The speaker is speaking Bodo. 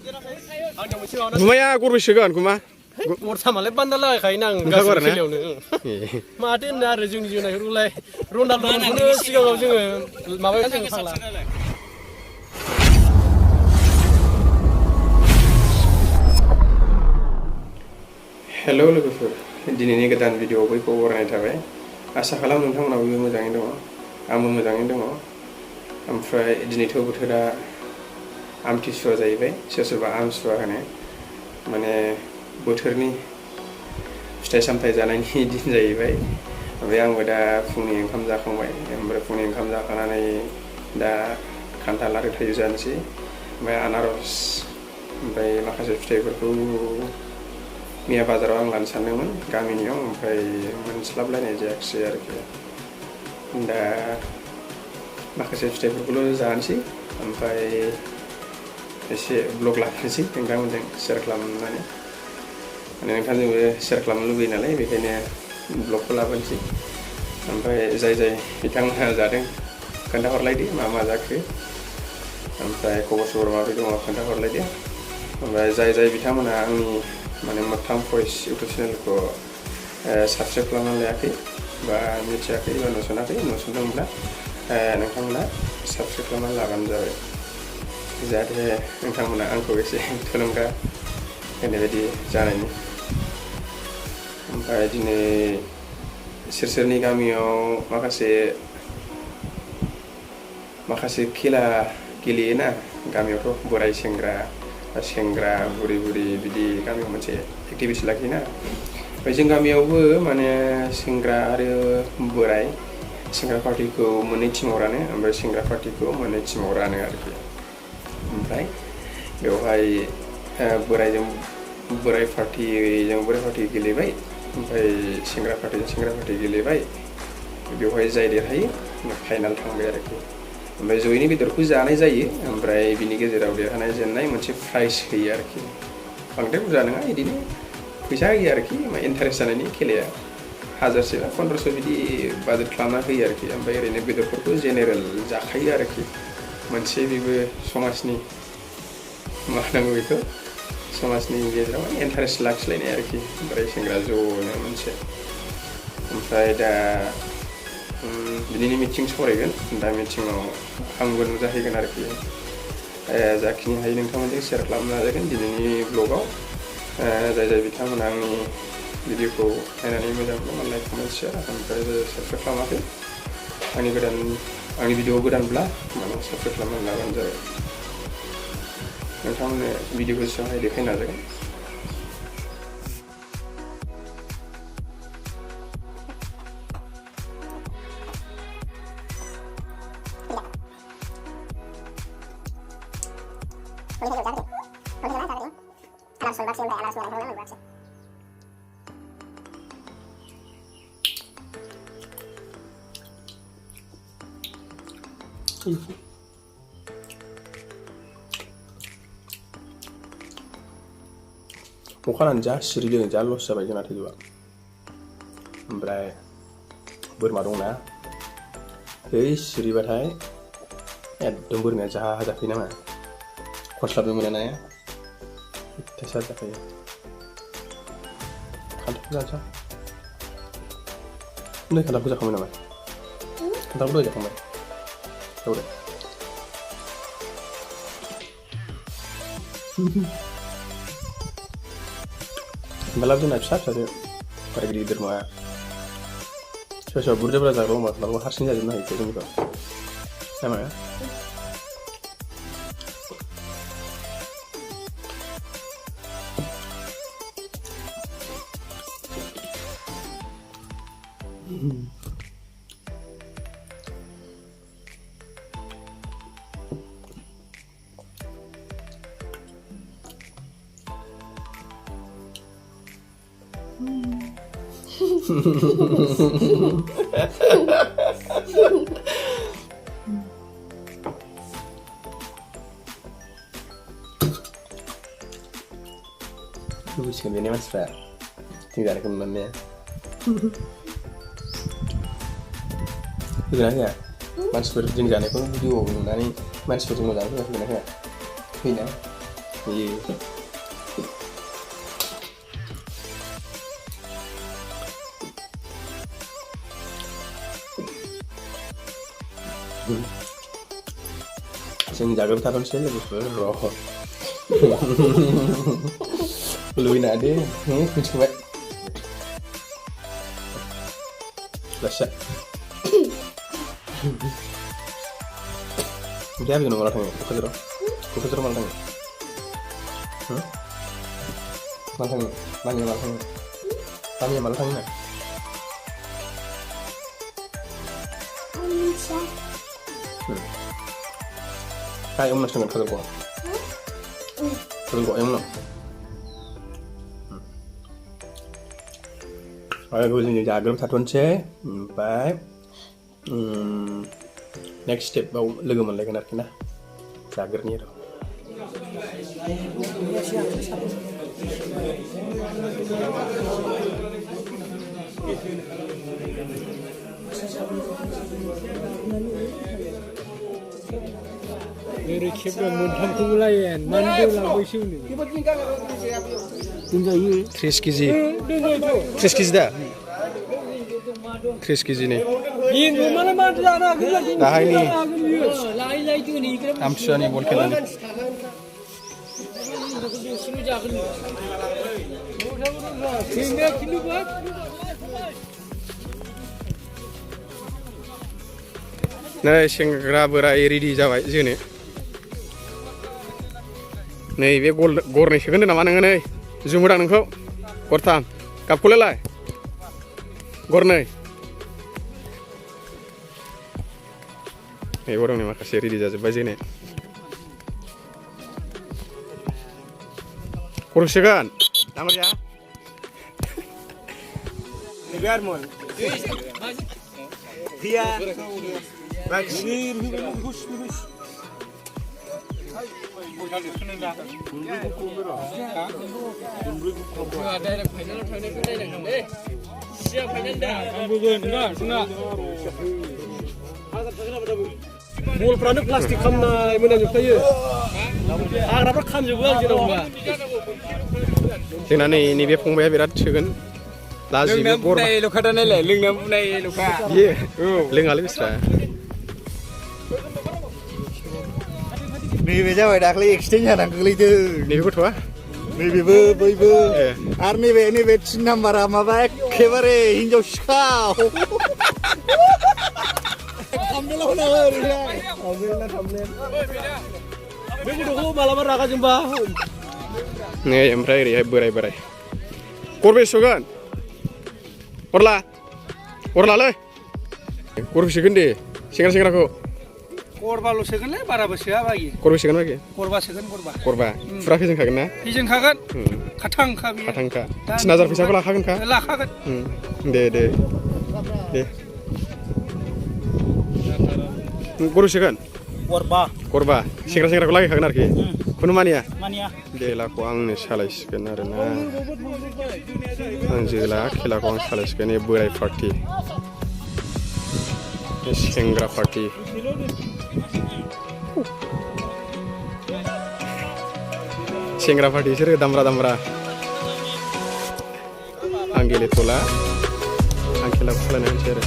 गुमाया गरबैसो सोगोन गुमा गरथामालाय बान्दा लागायखायो ना आं गासैबो खेलायावनो माथो होनो आरो जोंनि जोनायफोरखौलाय रनाल्ड'खौनो सिगाङाव जोङो माबायाव जों फांला हेलौ लोगोफोर दिनैनि गोदान भिडिअ बयखौ बरायनाय थाबाय आसा खालाम नोंथांमोनाबो मोजाङैनो दङ आंबो मोजाङैनो दङ ओमफ्राय दिनैथ' बोथोरा आमथिसुवा जाहैबाय सोरबा आमसुवा होनो माने बोथोरनि फिथाइ सामथाइ जानायनि दिन जाहैबाय ओमफ्राय आंबो दा फुंनि ओंखाम जाखांबाय ओमफ्राय फुंनि ओंखाम जाखांनानै दा खान्थाल आरो थाइजौ जानोसै ओमफ्राय आनारस ओमफ्राय माखासे फिथाइफोरखौ मैया बाजाराव आं लानो सानदोंमोन गामिनियाव ओमफ्राय मोनस्लाबलायनाय जायाखिसै आरोखि दा माखासे फिथाइफोरखौल' जानोसै ओमफ्राय एसे ब्लग लानोसै नोंथांमोनजों शेयार खालामनानै माने नोंथांजोंबो शेयार खालामनो लुबैयो नालाय बेखायनो ब्लगखौ लाबोनोसै ओमफ्राय जाय बिथांमोनहा जादों खोन्थाहरलायदो मा जाखो ओमफ्राय खबर सबर माबोरै दङ खोन्थाहरलायदो ओमफ्राय जाय बिथांमोनहा आंनि माने मोगथां भइस इउटुब चेनेलखौ साबस्क्राइब खालामनानै लायाखै बा मिथियाखै बा नुसनदोंब्ला नोंथांमोना साबस्क्राइब खालामनानै लाबानो जाबाय जाहाथे नोंथांमोना आंखौ एसे थुलुंगा होनाय बायदि जानायनि ओमफ्राय दिनै सोरनि गामियाव माखासे खेला गेलेयोना गामियावथ' बोराय सेंग्रा बुरि बिदि गामियाव मोनसे एक्टिभिटि लाखियोना ओमफ्राय जों गामियावबो माने सेंग्रा आरो बोराय सेंग्रा पार्टिखौ मोननै टिमाव रानो ओमफ्राय सेंग्रा पार्टिखौ मोननै टिमाव रानो आरोखि ओमफ्राय बेवहाय बोराय पार्टि गेलेबाय ओमफ्राय सेंग्रा पार्टि गेलेबाय बेवहाय जाय देरहायो फाइनाल थांबाय आरोखि ओमफ्राय जयैनो बेदरखौ जानाय जायो ओमफ्राय बिनि गेजेराव देरहानाय जेननाय मोनसे प्राइज होयो आरोखि बांद्राय बुरजा नङा बिदिनो फैसा होयो आरोखि इन्टारेस्ट जानायनि खेलाया 1000 बा 1500 बिदि बाजेट खालामना होयो आरोखि ओमफ्राय ओरैनो बेदरफोरखौ जेनेरेल जाखायो आरोखि मोनसे बेबो समाजनि मा होनांगौ बेखौ समाजनि गेजेराव इन्टारेस्ट लाखिलायनाय आरोखि बोराय सेंग्रा ज'नो मोनसे ओमफ्राय दा बिदिनो मिटिं सावरायगोन दा मिटिङाव आंबो नुजाहैगोन आरोखि जाखिनि हायो नोंथांमोनजों शेयार खालामनो नाजागोन दिनैनि ब्लगाव जाय बिथांमोना आंनि भिडिअखौ नायनानै मोजां मोनो लाइक कमेन्ट शेयार ओमफ्राय साबस्क्राइब खालामाखै आंनि भिडिअ गोदानब्ला माने साबस्क्राइब खालामनानै लाबानो जाबाय नोंथांमोननो भिडिअखौ सिगांहाय देखायनो नाजागोन अखानानै जा सिरिदों जा लस जाबाय जोंना थाइजौआ ओमफ्राय बोरमा दंना सिरिबाथाय एकदम बोरमाया जाफैयो नामा खनस्लाबनो मोना ना इथासा जाफैयो खान्थालखौ जानोसै नै खान्थालखौ जाखांबाय नामा खान्थालखौ दहाय जाखांबाय दे खान्थालाबो जोंना फिसा बारा गिदिर नङा सोरबा बुरजा जाग्रा दंबा हारसिं जाजोबनो हायो जोंनिखौ नामा लुबैसिगोन बेनि मानसिफ्रा जों जानायखौ नुनानै होगोना होआ मानसिफोर जों जानायखौ भिडिअ नुनानै मानसिफोर जोंनाव जानायखौ होगोना होआ होयोना Iya. Sing jaga tahun sih lebih roh. Luin ade, coba. Lasa. Dia habis nomor apa? Kau malah tanya. Malah tanya. Kayak umur dengan kau gua. Kau gua yang mana? Ayo gue sini jaga satuan sih, baik. Next step bau lagi mana lagi nak jagarnya itu. Dari kepala mudah kumulayan, mandu lah bersih ni. 3 kg. 3 kg dah. 3 kg ni. Ini mana mana nak lagi. Dah ini. Lai tu ni. Amsa ni bol kelan. Nah, सेंग्रा बोराय रेडि जाबाय जोंनो नैबे गरनै सोगोन नामा नोङो नै जुमुदां नोंखौ गरथाम गाबखौलाय गरनै नै गरनै माखासे रेडि जाजोब्बाय जोंनो खर' सोगोन दामरिया Biarmon. Dia. Bak. Bol-bolaनो plastik खामनाय मोनाजोबखायो हाग्राफ्रा खामजोबो आं जेरावबा जोंना नैबे फंबाया बिराद सोगोन लाजिबो गरनाय लखा दानायलाय लोंना बुनाय लखा बियो लोङालै बिस्रा नैबे जाबाय दाख्लै एक्सिडेन्ट जानानै गोग्लैदों नैबे गथ'आ नैबेबो बैबो आरो नैबे 3 नाम्बारा माबा एखेबारे हिनजाव सिखाव बे गथ'खौ मालाबा रागा जोंबा नै ओमफ्राय ओरैहाय बोराय गरबे सोगोन गरलालै गरबे सोगोन दे सेंग्राखौ गरबाल' सोगोनलै बाराबो सोआ बागि गरबे सोगोन बागि गरबा सोगोन गरबा फुरा फेजेनखागोन ना फेजेनखागोन खाथांखा 3000 फैसाखौ लाखागोनखा दे गरबे सोगोन गरबा सेंग्राखौ लागायखागोन आरोखि खुनु मानिया दे लाखौ आंनो सालायसिगोन आरोना आं जोला खेलाखौ आं सालायसिगोन ए बोराय पार्टि सेंग्रा पार्टि सेंग्रा पार्टि बिसोरो दामब्रा आं गेलेथ'ला आं खेलाखौ सालायना होनोसै आरो